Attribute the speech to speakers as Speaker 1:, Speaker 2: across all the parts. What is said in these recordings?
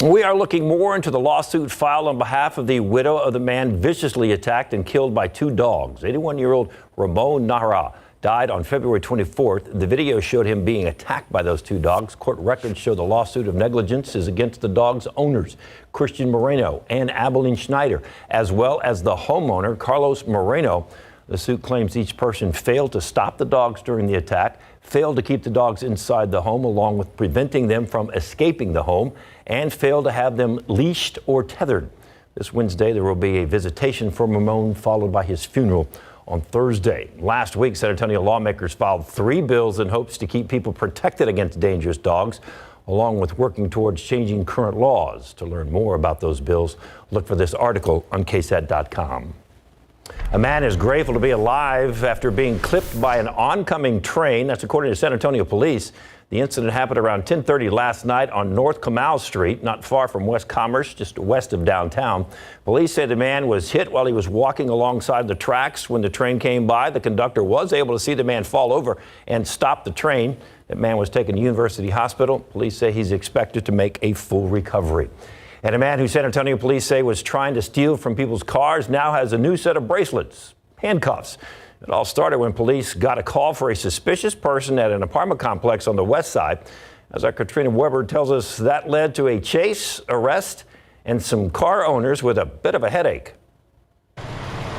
Speaker 1: We are looking more into the lawsuit filed on behalf of the widow of the man viciously attacked and killed by two dogs. 81-year-old Ramon Nahara died on February 24th. The video showed him being attacked by those two dogs. Court records show the lawsuit of negligence is against the dog's owners, Christian Moreno and Abilene Schneider, as well as the homeowner, Carlos Moreno. The suit claims each person failed to stop the dogs during the attack, failed to keep the dogs inside the home along with preventing them from escaping the home, and failed to have them leashed or tethered. This Wednesday, there will be a visitation for Ramon, followed by his funeral on Thursday. Last week, San Antonio lawmakers filed 3 bills in hopes to keep people protected against dangerous dogs, along with working towards changing current laws. To learn more about those bills, look for this article on KSAT.com. A man is grateful to be alive after being clipped by an oncoming train. That's according to San Antonio police. The incident happened around 10:30 last night on North Comal Street, not far from West Commerce, just west of downtown. Police say the man was hit while he was walking alongside the tracks. When the train came by, the conductor was able to see the man fall over and stop the train. That man was taken to University Hospital. Police say he's expected to make a full recovery. And a man who San Antonio police say was trying to steal from people's cars now has a new set of bracelets, handcuffs. It all started when police got a call for a suspicious person at an apartment complex on the west side. As our Katrina Weber tells us, that led to a chase, arrest, and some car owners with a bit of a headache.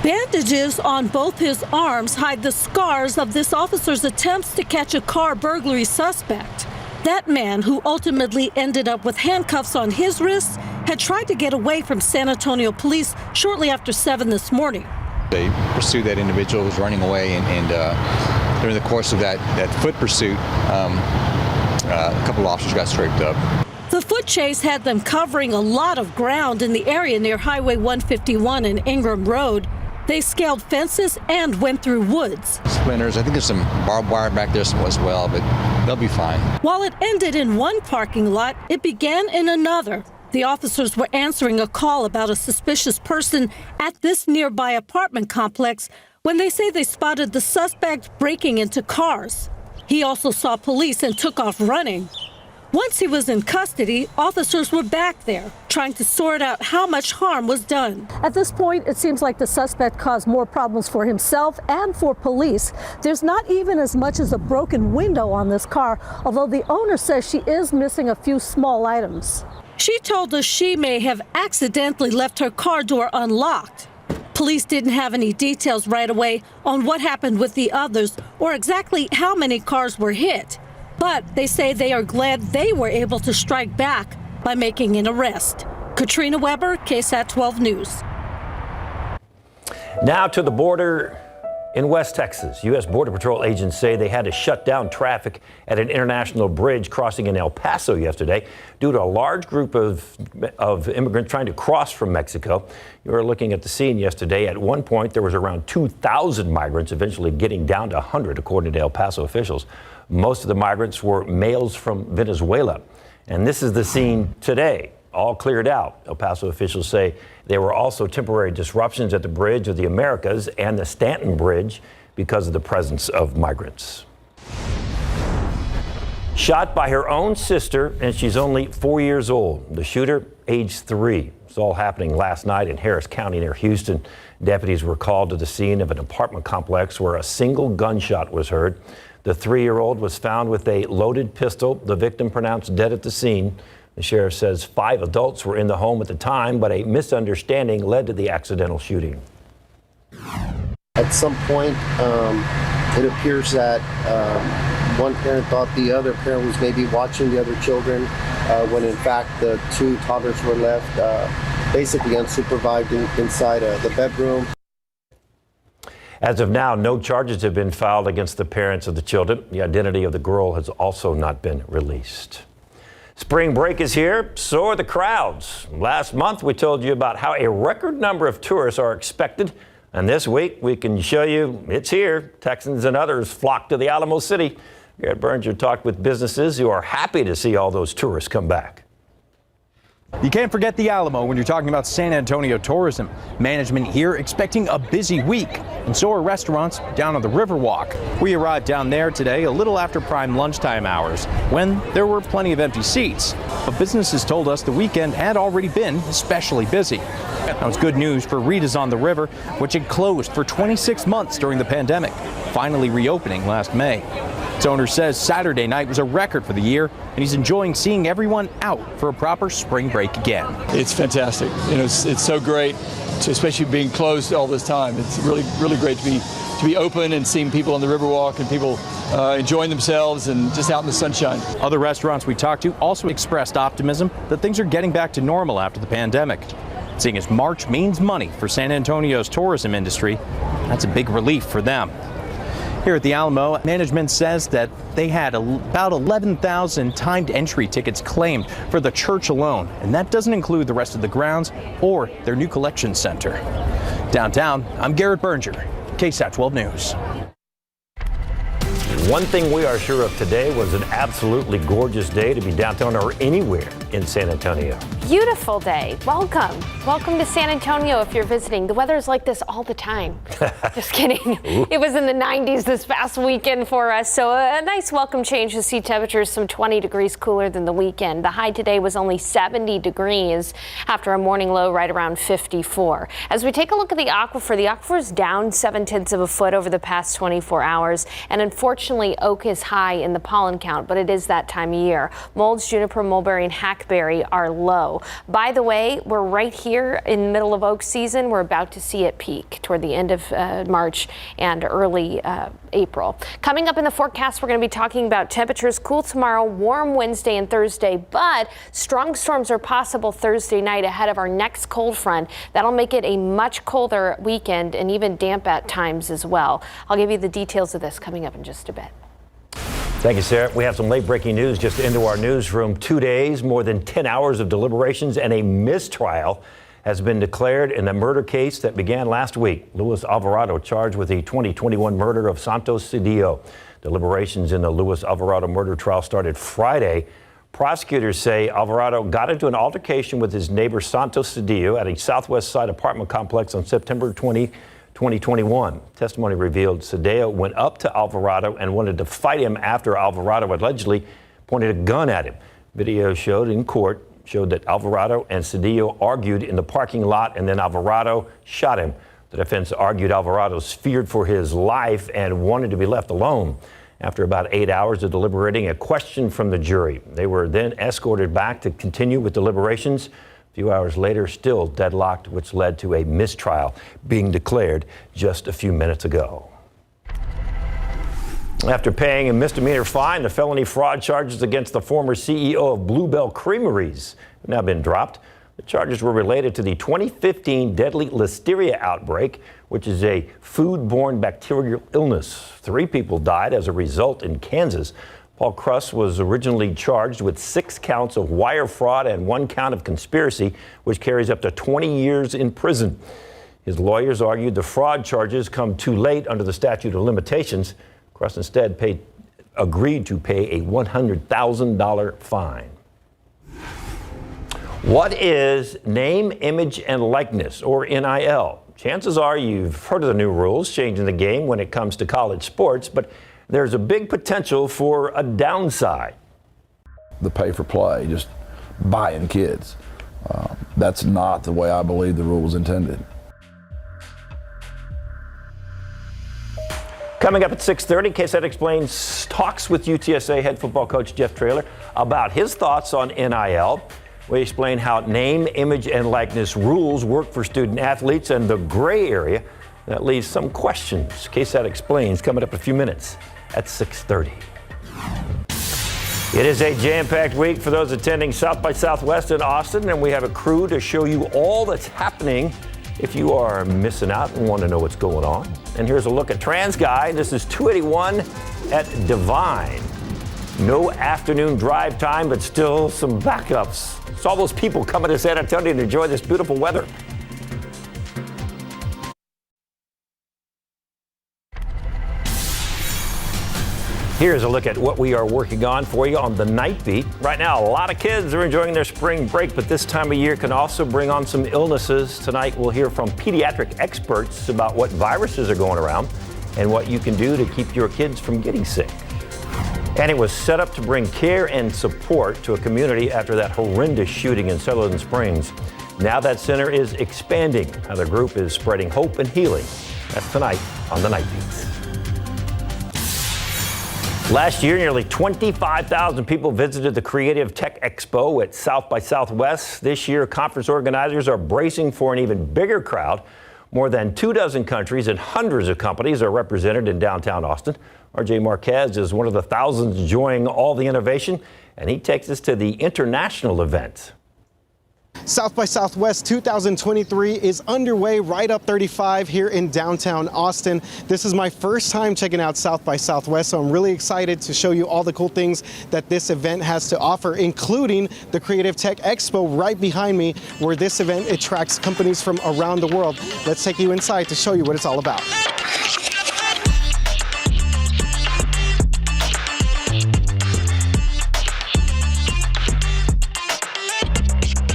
Speaker 2: Bandages on both his arms hide the scars of this officer's attempts to catch a car burglary suspect. That man, who ultimately ended up with handcuffs on his wrists, had tried to get away from San Antonio police shortly after 7 this morning.
Speaker 3: They pursued that individual who was running away, and during the course of that foot pursuit, a couple of officers got scraped up.
Speaker 2: The foot chase had them covering a lot of ground in the area near Highway 151 and Ingram Road. They scaled fences and went through woods.
Speaker 3: Splinters, I think there's some barbed wire back there as well, but they'll be fine. While
Speaker 2: it ended in one parking lot, it began in another. The officers were answering a call about a suspicious person at this nearby apartment complex when they say they spotted the suspect breaking into cars. He also saw police and took off running. Once he was in custody, officers were back there trying to sort out how much harm was done. At this point, it seems like the suspect caused more problems for himself and for police. There's not even as much as a broken window on this car, although the owner says she is missing a few small items. She told us she may have accidentally left her car door unlocked. Police didn't have any details right away on what happened with the others or exactly how many cars were hit. But they say they are glad they were able to strike back by making an arrest. Katrina Weber, KSAT 12 News.
Speaker 1: Now to the border in West Texas. U.S. Border Patrol agents say they had to shut down traffic at an international bridge crossing in El Paso yesterday due to a large group of immigrants trying to cross from Mexico. You were looking at the scene yesterday. At one point, there was around 2,000 migrants, eventually getting down to 100, according to El Paso officials. Most of the migrants were males from Venezuela. And this is the scene today, all cleared out. El Paso officials say there were also temporary disruptions at the Bridge of the Americas and the Stanton Bridge because of the presence of migrants. Shot by her own sister, and she's only 4 years old. The shooter, age 3. It's all happening last night in Harris County near Houston. Deputies were called to the scene of an apartment complex where a single gunshot was heard. The 3-year-old was found with a loaded pistol. The victim pronounced dead at the scene. The sheriff says 5 adults were in the home at the time, but a misunderstanding led to the accidental shooting.
Speaker 4: At some point, it appears that one parent thought the other parent was maybe watching the other children, when in fact the 2 toddlers were left basically unsupervised inside the bedroom.
Speaker 1: As of now, no charges have been filed against the parents of the children. The identity of the girl has also not been released. Spring break is here, so are the crowds. Last month, we told you about how a record number of tourists are expected. And this week, we can show you it's here. Texans and others flock to the Alamo City. Garrett Berger talked with businesses who are happy to see all those tourists come back.
Speaker 5: You can't forget the Alamo when you're talking about San Antonio tourism. Management here expecting a busy week, and so are restaurants down on the Riverwalk. We arrived down there today a little after prime lunchtime hours, when there were plenty of empty seats. But businesses told us the weekend had already been especially busy. Now it's good news for Rita's on the River, which had closed for 26 months during the pandemic, finally reopening last May. Its owner says Saturday night was a record for the year, and he's enjoying seeing everyone out for a proper spring break again.
Speaker 6: It's fantastic. You know, it's so great, especially being closed all this time. It's really great to be open and seeing people on the Riverwalk and people enjoying themselves and just out in the sunshine.
Speaker 5: Other restaurants we talked to also expressed optimism that things are getting back to normal after the pandemic. Seeing as March means money for San Antonio's tourism industry, that's a big relief for them. Here at the Alamo, management says that they had about 11,000 timed entry tickets claimed for the church alone, and that doesn't include the rest of the grounds or their new collection center. Downtown, I'm Garrett Berger, KSAT 12 News.
Speaker 1: One thing we are sure of today was an absolutely gorgeous day to be downtown or anywhere in San Antonio.
Speaker 7: Beautiful day. Welcome. Welcome to San Antonio if you're visiting. The weather is like this all the time. Just kidding. It was in the 90s this past weekend for us, so a nice welcome change to see temperatures some 20 degrees cooler than the weekend. The high today was only 70 degrees after a morning low right around 54. As we take a look at the aquifer is down 0.7 of a foot over the past 24 hours, and unfortunately oak is high in the pollen count, but it is that time of year. Molds, juniper, mulberry, and hackberry are low. By the way, we're right here in the middle of oak season. We're about to see it peak toward the end of March and early April. Coming up in the forecast, we're going to be talking about temperatures cool tomorrow, warm Wednesday and Thursday, but strong storms are possible Thursday night ahead of our next cold front. That'll make it a much colder weekend and even damp at times as well. I'll give you the details of this coming up in just a bit.
Speaker 1: Thank you, Sarah. We have some late breaking news just into our newsroom. 2 days, more than 10 hours of deliberations, and a mistrial has been declared in the murder case that began last week. Luis Alvarado charged with the 2021 murder of Santos Cedillo. Deliberations in the Luis Alvarado murder trial started Friday. Prosecutors say Alvarado got into an altercation with his neighbor Santos Cedillo at a Southwest Side apartment complex on September 2021. Testimony revealed Cedillo went up to Alvarado and wanted to fight him after Alvarado allegedly pointed a gun at him. Video showed that Alvarado and Cedillo argued in the parking lot, and then Alvarado shot him. The defense argued Alvarado's feared for his life and wanted to be left alone. After about 8 hours of deliberating, a question from the jury. They were then escorted back to continue with deliberations. A few hours later, still deadlocked, which led to a mistrial being declared just a few minutes ago. After paying a misdemeanor fine, the felony fraud charges against the former CEO of Bluebell Creameries have now been dropped. The charges were related to the 2015 deadly listeria outbreak, which is a foodborne bacterial illness. 3 people died as a result in Kansas. Paul Kruss was originally charged with 6 counts of wire fraud and 1 count of conspiracy, which carries up to 20 years in prison. His lawyers argued the fraud charges come too late under the statute of limitations. Kruss instead agreed to pay a $100,000 fine. What is name, image, and likeness, or NIL? Chances are you've heard of the new rules changing the game when it comes to college sports, but there's a big potential for a downside.
Speaker 8: The pay for play, just buying kids. That's not the way I believe the rule was intended.
Speaker 1: Coming up at 6:30, KSAT Explains talks with UTSA head football coach Jeff Traylor about his thoughts on NIL. We explain how name, image, and likeness rules work for student athletes and the gray area that leaves some questions. KSAT Explains coming up in a few minutes at 6:30. It is a jam-packed week for those attending South by Southwest in Austin, and we have a crew to show you all that's happening if you are missing out and want to know what's going on. And here's a look at TransGuide. This is 281 at Divine. No afternoon drive time, but still some backups. It's all those people coming to San Antonio to enjoy this beautiful weather. Here's a look at what we are working on for you on the Night Beat. Right now, a lot of kids are enjoying their spring break, but this time of year can also bring on some illnesses. Tonight, we'll hear from pediatric experts about what viruses are going around and what you can do to keep your kids from getting sick. And it was set up to bring care and support to a community after that horrendous shooting in Sutherland Springs. Now that center is expanding. How the group is spreading hope and healing. That's tonight on the Night Beats. Last year, nearly 25,000 people visited the Creative Tech Expo at South by Southwest. This year, conference organizers are bracing for an even bigger crowd. More than 24 countries and hundreds of companies are represented in downtown Austin. RJ Marquez is one of the thousands enjoying all the innovation, and he takes us to the international event.
Speaker 9: South by Southwest 2023 is underway right up 35 here in downtown Austin. This is my first time checking out South by Southwest, so I'm really excited to show you all the cool things that this event has to offer, including the Creative Tech Expo right behind me, where this event attracts companies from around the world. Let's take you inside to show you what it's all about.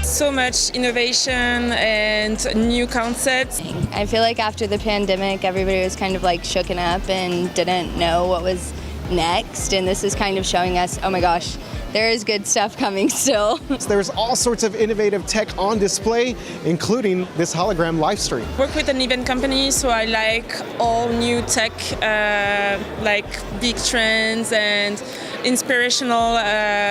Speaker 10: So much innovation and new concepts.
Speaker 11: I feel like after the pandemic, everybody was kind of like shooken up and didn't know what was next. And this is kind of showing us, oh my gosh, there is good stuff coming still.
Speaker 9: There's all sorts of innovative tech on display, including this hologram live stream.
Speaker 10: Work with an event company, so I like all new tech, like big trends and inspirational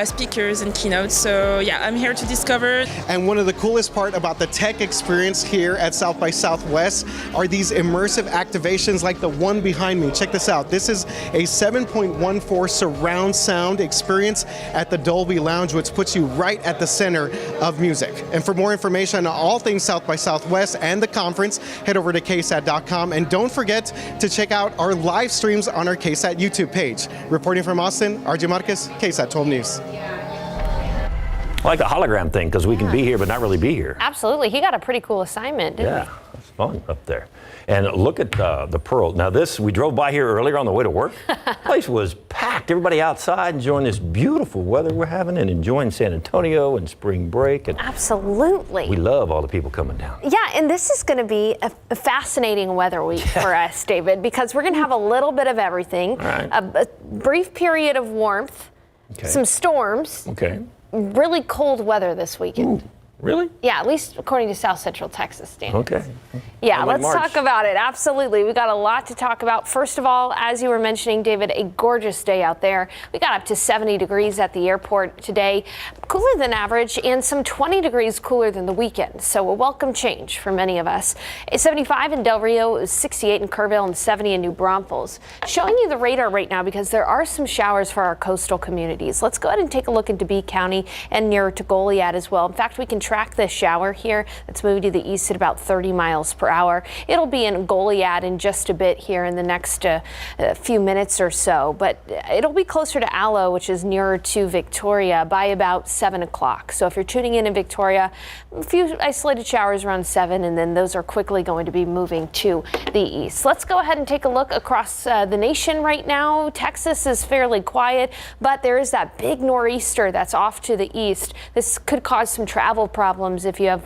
Speaker 10: speakers and keynotes. So yeah, I'm here to discover.
Speaker 9: And one of the coolest part about the tech experience here at South by Southwest are these immersive activations like the one behind me. Check this out. This is a 7.14 surround sound experience at the Dolby Lounge, which puts you right at the center of music. And for more information on all things South by Southwest and the conference, head over to KSAT.com. And don't forget to check out our live streams on our KSAT YouTube page. Reporting from Austin, RJ Marquez, KSAT 12 News.
Speaker 1: I like the hologram thing because we can be here but not really be here.
Speaker 7: Absolutely. He got a pretty cool assignment, didn't he?
Speaker 1: Yeah, it's fun up there. And look at the Pearl. Now this, we drove by here earlier on the way to work. The place was packed. Everybody outside enjoying this beautiful weather we're having and enjoying San Antonio and spring break. And
Speaker 7: absolutely.
Speaker 1: We love all the people coming down.
Speaker 7: Yeah, and this is going to be a fascinating weather week for us, David, because we're going to have a little bit of everything.
Speaker 1: Right.
Speaker 7: A brief period of warmth, some storms, really cold weather this weekend.
Speaker 1: Ooh. Really?
Speaker 7: Yeah, at least according to South Central Texas standards.
Speaker 1: Okay.
Speaker 7: Yeah, let's talk about it. Absolutely. We got a lot to talk about. First of all, as you were mentioning, David, a gorgeous day out there. We got up to 70 degrees at the airport today, cooler than average, and some 20 degrees cooler than the weekend. So a welcome change for many of us. 75 in Del Rio, 68 in Kerrville, and 70 in New Braunfels. Showing you the radar right now because there are some showers for our coastal communities. Let's go ahead and take a look into B County and near to Goliad as well. In fact, we can track this shower here that's moving to the east at about 30 miles per hour. It'll be in Goliad in just a bit here in the next few minutes or so, but it'll be closer to Aloe, which is nearer to Victoria, by about 7 o'clock. So if you're tuning in Victoria, a few isolated showers around 7, and then those are quickly going to be moving to the east. Let's go ahead and take a look across the nation right now. Texas is fairly quiet, but there is that big nor'easter that's off to the east. This could cause some travel problems if you have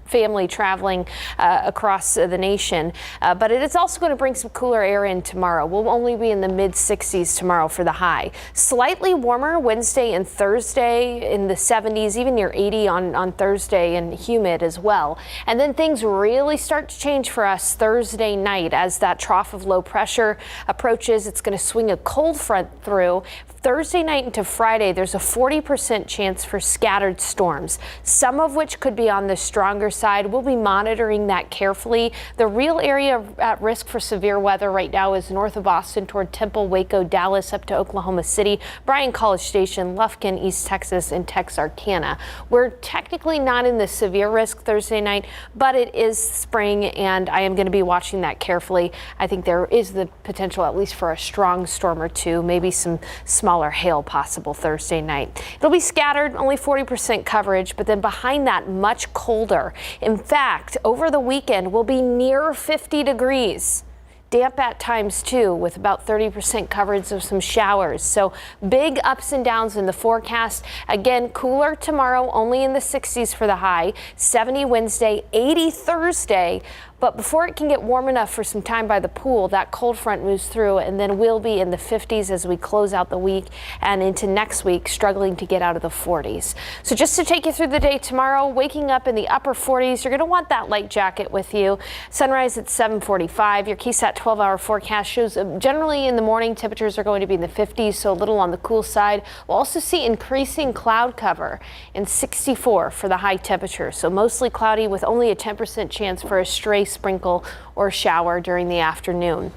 Speaker 7: family traveling across the nation, but it is also going to bring some cooler air in tomorrow. We'll only be in the mid 60s tomorrow for the high. Slightly warmer Wednesday and Thursday in the 70s, even near 80 on Thursday, and humid as well. And then things really start to change for us Thursday night as that trough of low pressure approaches. It's going to swing a cold front through. Thursday night into Friday, there's a 40% chance for scattered storms, some of which could be on the stronger side. We'll be monitoring that carefully. The real area at risk for severe weather right now is north of Austin toward Temple, Waco, Dallas, up to Oklahoma City, Bryan College Station, Lufkin, East Texas, and Texarkana. We're technically not in the severe risk Thursday night, but it is spring, and I am going to be watching that carefully. I think there is the potential at least for a strong storm or two, maybe some smaller hail possible Thursday night. It'll be scattered, only 40% coverage, but then behind that, much colder. In fact, over the weekend, we'll be near 50 degrees. Damp at times too, with about 30% coverage of some showers. So big ups and downs in the forecast. Again, cooler tomorrow, only in the 60s for the high, 70 Wednesday, 80 Thursday. But before it can get warm enough for some time by the pool, that cold front moves through, and then we'll be in the 50s as we close out the week and into next week, struggling to get out of the 40s. So just to take you through the day tomorrow, waking up in the upper 40s, you're going to want that light jacket with you. Sunrise at 7:45. Your KSAT 12-hour forecast shows generally in the morning temperatures are going to be in the 50s, so a little on the cool side. We'll also see increasing cloud cover in 64 for the high temperature, so mostly cloudy with only a 10% chance for a stray sprinkle or shower during the afternoon.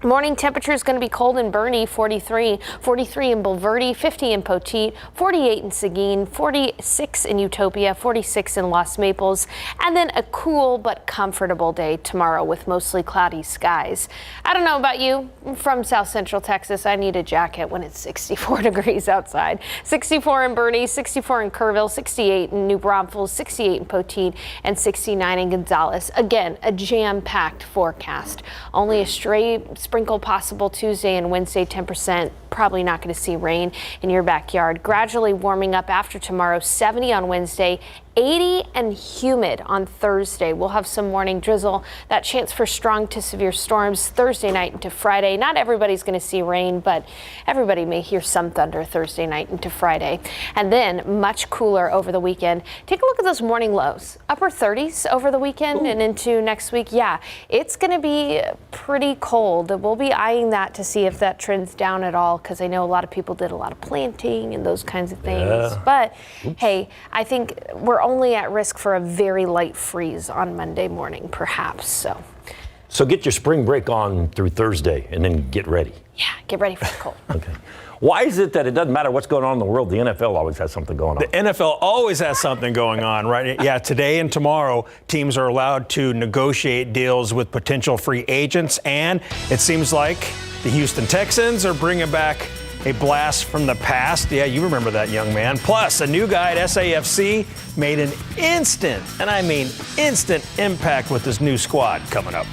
Speaker 7: Morning temperature is going to be cold in Boerne, 43, 43 in Bulverde, 50 in Poteet, 48 in Seguin, 46 in Utopia, 46 in Los Maples, and then a cool but comfortable day tomorrow with mostly cloudy skies. I don't know about you, from South Central Texas, I need a jacket when it's 64 degrees outside. 64 in Boerne, 64 in Kerrville, 68 in New Braunfels, 68 in Poteet, and 69 in Gonzales. Again, a jam-packed forecast. Only a stray sprinkle possible Tuesday and Wednesday, 10%. Probably not going to see rain in your backyard. Gradually warming up after tomorrow, 70 on Wednesday, 80 and humid on Thursday. We'll have some morning drizzle. That chance for strong to severe storms Thursday night into Friday. Not everybody's going to see rain, but everybody may hear some thunder Thursday night into Friday. And then much cooler over the weekend. Take a look at those morning lows. Upper 30s over the weekend and into next week. Yeah, it's going to be pretty cold. We'll be eyeing that to see if that trends down at all, because I know a lot of people did a lot of planting and those kinds of things. Yeah. But hey, I think we're only at risk for a very light freeze on Monday morning, perhaps. So
Speaker 1: get your spring break on through Thursday and then get ready.
Speaker 7: Yeah, get ready for the cold.
Speaker 1: Okay. Why is it that it doesn't matter what's going on in the world? The NFL always has something going on.
Speaker 5: The NFL always has something going on, right? Yeah, today and tomorrow, teams are allowed to negotiate deals with potential free agents, and it seems like the Houston Texans are bringing back a blast from the past. Yeah, you remember that, young man. Plus, a new guy at SAFC made an instant, and I mean instant, impact with this new squad coming up.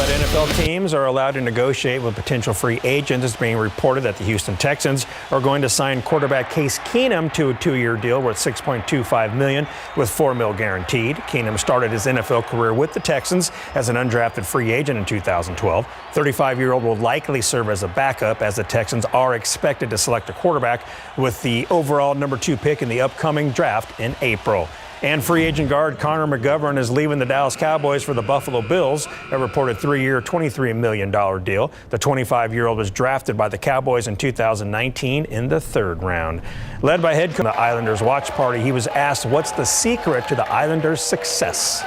Speaker 5: NFL teams are allowed to negotiate with potential free agents. It's being reported that the Houston Texans are going to sign quarterback Case Keenum to a 2-year deal worth $6.25 million with $4 million guaranteed. Keenum started his NFL career with the Texans as an undrafted free agent in 2012. 35-year-old will likely serve as a backup, as the Texans are expected to select a quarterback with the overall number 2 pick in the upcoming draft in April. And free agent guard Connor McGovern is leaving the Dallas Cowboys for the Buffalo Bills, a reported 3-year, $23 million deal. The 25-year-old was drafted by the Cowboys in 2019 in the 3rd round. Led by head coach of the Islanders watch party, he was asked what's the secret to the Islanders' success.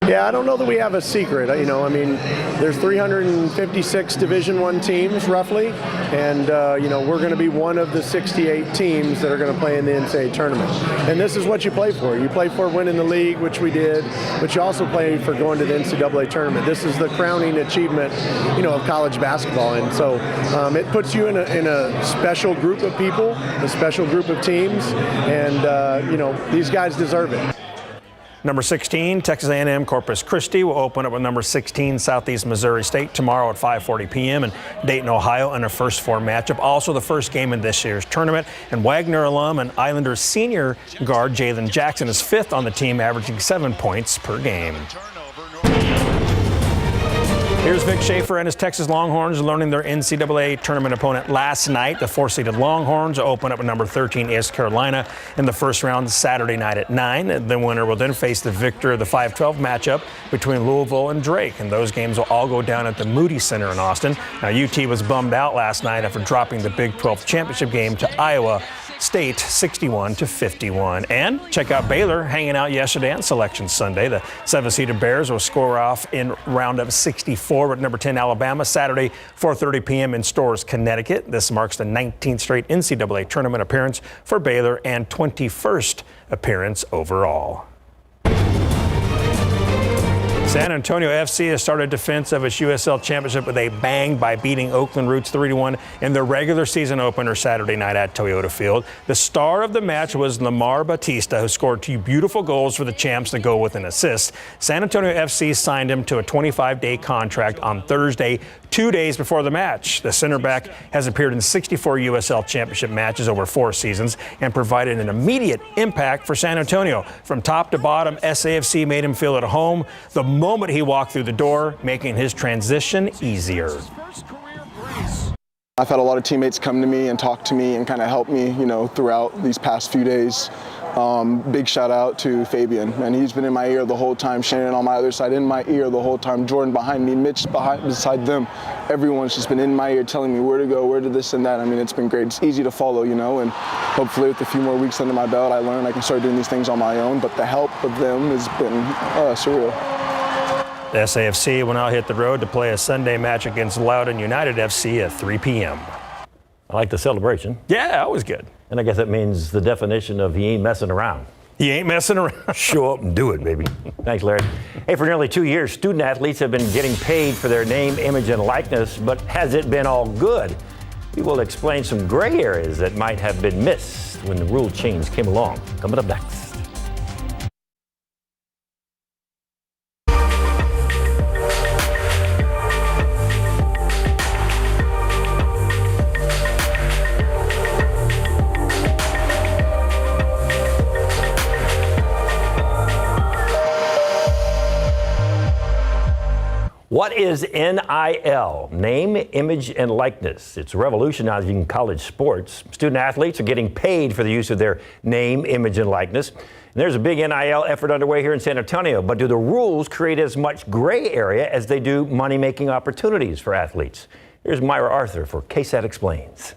Speaker 12: Yeah, I don't know that we have a secret. There's 356 Division I teams roughly, and we're going to be one of the 68 teams that are going to play in the NCAA tournament. And this is what you play for. You play for winning the league, which we did, but you also play for going to the NCAA tournament. This is the crowning achievement, of college basketball, and so it puts you in a special group of people, a special group of teams, and these guys deserve it.
Speaker 5: Number 16, Texas A&M Corpus Christi will open up with number 16, Southeast Missouri State tomorrow at 5:40 p.m. in Dayton, Ohio in a first 4 matchup. Also the first game in this year's tournament. And Wagner alum and Islanders senior guard Jalen Jackson is 5th on the team, averaging 7 points per game. Here's Vic Schaefer and his Texas Longhorns learning their NCAA tournament opponent last night. The 4-seeded Longhorns open up with number 13 East Carolina in the first round Saturday night at 9. The winner will then face the victor of the 5-12 matchup between Louisville and Drake. And those games will all go down at the Moody Center in Austin. Now, UT was bummed out last night after dropping the Big 12 championship game to Iowa State 61-51. And check out Baylor hanging out yesterday on Selection Sunday. The 7-seeded Bears will score off in roundup 64 with number 10 Alabama Saturday 4:30 p.m. in Storrs, Connecticut. This marks the 19th straight NCAA tournament appearance for Baylor and 21st appearance overall. San Antonio FC has started defense of its USL Championship with a bang by beating Oakland Roots 3-1 in the regular season opener Saturday night at Toyota Field. The star of the match was Lamar Batista, who scored 2 beautiful goals for the champs to go with an assist. San Antonio FC signed him to a 25-day contract on Thursday, 2 days before the match. The center back has appeared in 64 USL Championship matches over 4 seasons and provided an immediate impact for San Antonio. From top to bottom, SAFC made him feel at home the moment he walked through the door, making his transition easier.
Speaker 13: I've had a lot of teammates come to me and talk to me and kind of help me, throughout these past few days. Big shout out to Fabian, and he's been in my ear the whole time. Shannon on my other side, in my ear the whole time. Jordan behind me, Mitch beside them. Everyone's just been in my ear telling me where to go, where to this and that. I mean, it's been great. It's easy to follow, and hopefully with a few more weeks under my belt, I learn I can start doing these things on my own. But the help of them has been surreal.
Speaker 5: The SAFC will now hit the road to play a Sunday match against Loudoun United FC at 3 p.m.
Speaker 1: I like the celebration.
Speaker 5: Yeah, that was good.
Speaker 1: And I guess that means the definition of he ain't messing around.
Speaker 5: He ain't messing around.
Speaker 1: Show up and do it, baby. Thanks, Larry. Hey, for nearly 2 years, student athletes have been getting paid for their name, image, and likeness, but has it been all good? We will explain some gray areas that might have been missed when the rule change came along. Coming up next. What is NIL? Name, image, and likeness. It's revolutionizing college sports. Student athletes are getting paid for the use of their name, image, and likeness. And there's a big NIL effort underway here in San Antonio, but do the rules create as much gray area as they do money-making opportunities for athletes? Here's Myra Arthur for KSAT Explains.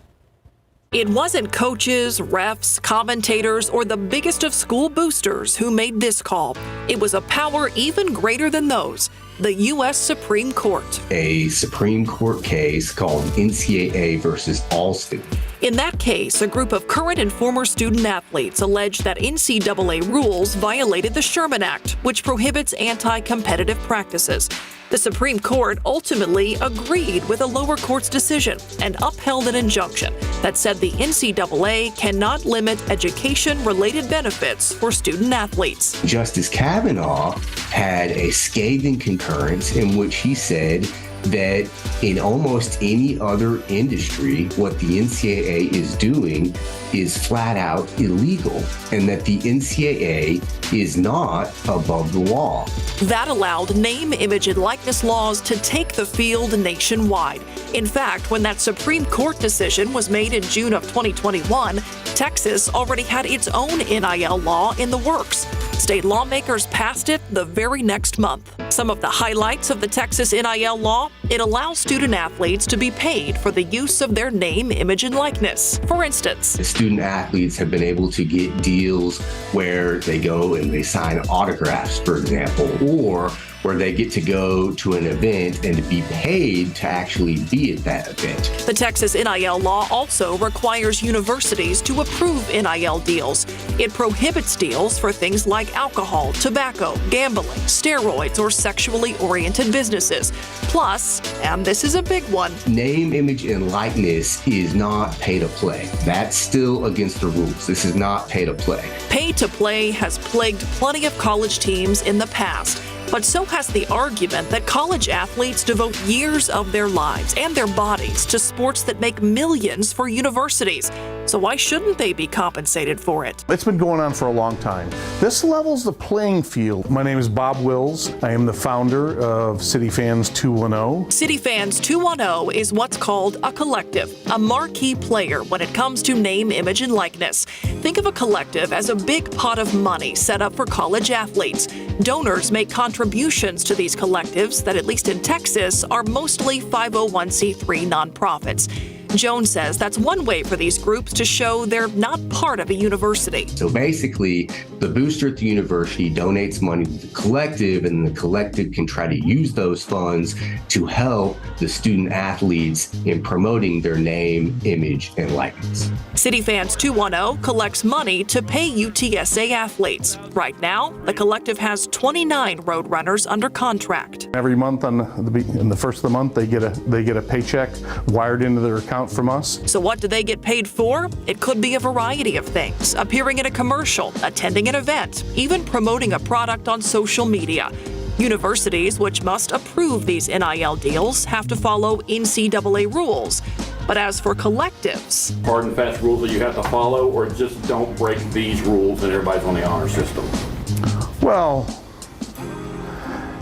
Speaker 14: It wasn't coaches, refs, commentators, or the biggest of school boosters who made this call. It was a power even greater than those, the U.S. Supreme Court.
Speaker 15: A Supreme Court case called NCAA versus Alston.
Speaker 14: In that case, a group of current and former student athletes alleged that NCAA rules violated the Sherman Act, which prohibits anti-competitive practices. The Supreme Court ultimately agreed with a lower court's decision and upheld an injunction that said the NCAA cannot limit education-related benefits for student athletes.
Speaker 15: Justice Kavanaugh had a scathing concurrence in which he said that in almost any other industry, what the NCAA is doing is flat out illegal, and that the NCAA is not above the law.
Speaker 14: That allowed name, image, and likeness laws to take the field nationwide. In fact, when that Supreme Court decision was made in June of 2021, Texas already had its own NIL law in the works. State lawmakers passed it the very next month. Some of the highlights of the Texas NIL law: it allows student athletes to be paid for the use of their name, image, and likeness. For instance,
Speaker 15: student athletes have been able to get deals where they go and they sign autographs, for example, or where they get to go to an event and to be paid to actually be at that event.
Speaker 14: The Texas NIL law also requires universities to approve NIL deals. It prohibits deals for things like alcohol, tobacco, gambling, steroids, or sexually oriented businesses. Plus, and this is a big one,
Speaker 15: name, image, and likeness is not pay to play. That's still against the rules. This is not pay to play.
Speaker 14: Pay to play has plagued plenty of college teams in the past. But so has the argument that college athletes devote years of their lives and their bodies to sports that make millions for universities. So why shouldn't they be compensated for it?
Speaker 16: It's been going on for a long time. This levels the playing field. My name is Bob Wills. I am the founder of City Fans 210.
Speaker 14: City Fans 210 is what's called a collective, a marquee player when it comes to name, image, and likeness. Think of a collective as a big pot of money set up for college athletes. Donors make contributions to these collectives that, at least in Texas, are mostly 501c3 nonprofits. Jones says that's one way for these groups to show they're not part of a university.
Speaker 15: So basically, the booster at the university donates money to the collective, and the collective can try to use those funds to help the student athletes in promoting their name, image, and likeness.
Speaker 14: City Fans 210 collects money to pay UTSA athletes. Right now, the collective has 29 road runners under contract.
Speaker 16: Every month in the first of the month, they get a paycheck wired into their account from us.
Speaker 14: So what do they get paid for? It could be a variety of things: appearing in a commercial, attending an event, even promoting a product on social media. Universities, which must approve these NIL deals, have to follow NCAA rules. But as for collectives,
Speaker 17: hard and fast rules that you have to follow, or just don't break these rules and everybody's on the honor system?
Speaker 16: Well,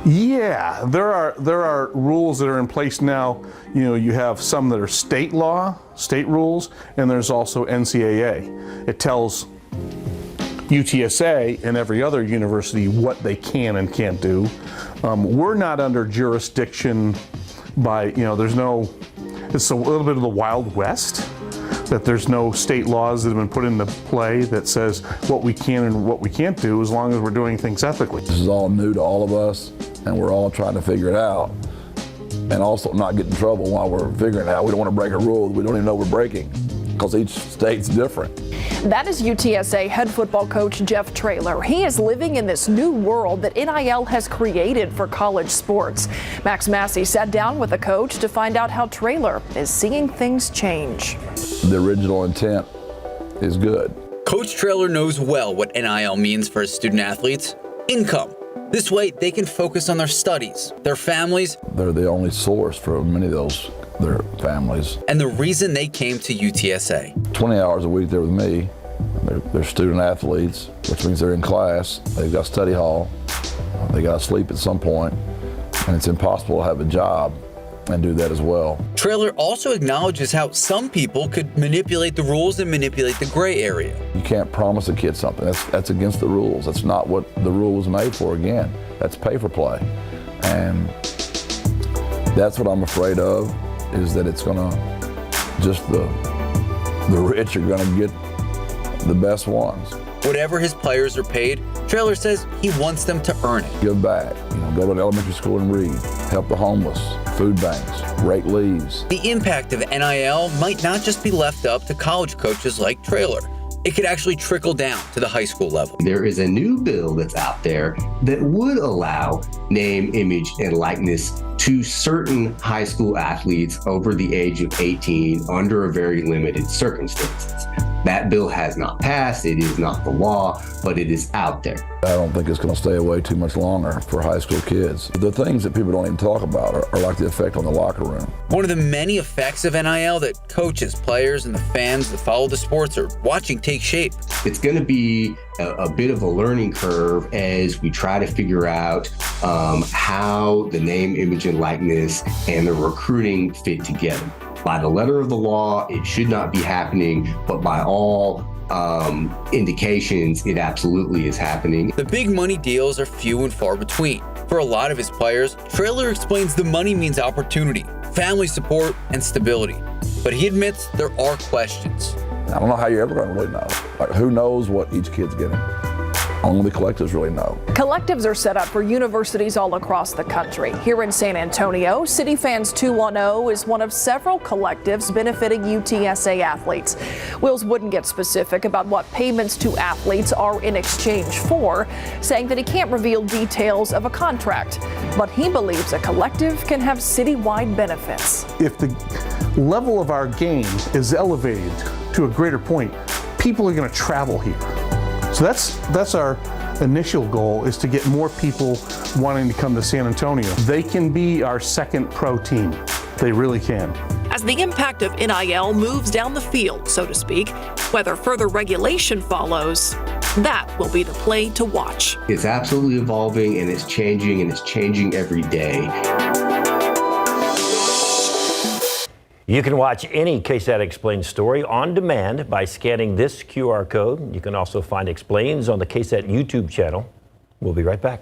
Speaker 16: yeah, there are rules that are in place now. You know, you have some that are state law, state rules, and there's also NCAA. It tells UTSA and every other university what they can and can't do. We're not under jurisdiction by, it's a little bit of the Wild West, that there's no state laws that have been put into play that says what we can and what we can't do, as long as we're doing things ethically.
Speaker 8: This is all new to all of us, and we're all trying to figure it out, and also not get in trouble while we're figuring it out. We don't want to break a rule that we don't even know we're breaking, because each state's different.
Speaker 18: That is UTSA head football coach Jeff Traylor. He is living in this new world that NIL has created for college sports. Max Massey sat down with the coach to find out how Traylor is seeing things change.
Speaker 8: The original intent is good.
Speaker 19: Coach Traylor knows well what NIL means for his student athletes: income. This way they can focus on their studies, their families.
Speaker 8: They're the only source for many of their families.
Speaker 19: And the reason they came to UTSA.
Speaker 8: 20 hours a week they're with me. They're student athletes, which means they're in class. They've got study hall. They got to sleep at some point, and it's impossible to have a job and do that as well.
Speaker 19: Traylor also acknowledges how some people could manipulate the rules and manipulate the gray area.
Speaker 8: You can't promise a kid something. That's against the rules. That's not what the rule was made for. Again, that's pay for play. And that's what I'm afraid of, is that it's gonna, just the rich are gonna get the best ones.
Speaker 19: Whatever his players are paid, Traylor says he wants them to earn it.
Speaker 8: Give back, go to an elementary school and read, help the homeless, food banks, rake leaves.
Speaker 19: The impact of NIL might not just be left up to college coaches like Traylor. It could actually trickle down to the high school level.
Speaker 15: There is a new bill that's out there that would allow name, image, and likeness to certain high school athletes over the age of 18 under a very limited circumstances. That bill has not passed. It is not the law, but it is out there.
Speaker 8: I don't think it's going to stay away too much longer for high school kids. The things that people don't even talk about are like the effect on the locker room.
Speaker 19: One of the many effects of NIL that coaches, players, and the fans that follow the sports are watching take shape.
Speaker 15: It's going to be a bit of a learning curve as we try to figure out how the name, image, and likeness and the recruiting fit together. By the letter of the law, it should not be happening, but by all indications, it absolutely is happening.
Speaker 19: The big money deals are few and far between. For a lot of his players, Traylor explains the money means opportunity, family support, and stability. But he admits there are questions.
Speaker 8: I don't know how you're ever going to really know. Like, who knows what each kid's getting? Only the collectives really know.
Speaker 18: Collectives are set up for universities all across the country. Here in San Antonio, City Fans 210 is one of several collectives benefiting UTSA athletes. Wills wouldn't get specific about what payments to athletes are in exchange for, saying that he can't reveal details of a contract. But he believes a collective can have citywide benefits.
Speaker 16: If the level of our game is elevated to a greater point, people are going to travel here. So that's our initial goal, is to get more people wanting to come to San Antonio. They can be our second pro team. They really can.
Speaker 14: As the impact of NIL moves down the field, so to speak, whether further regulation follows, that will be the play to watch.
Speaker 15: It's absolutely evolving, and it's changing every day.
Speaker 1: You can watch any KSAT Explained story on demand by scanning this QR code. You can also find Explains on the KSAT YouTube channel. We'll be right back.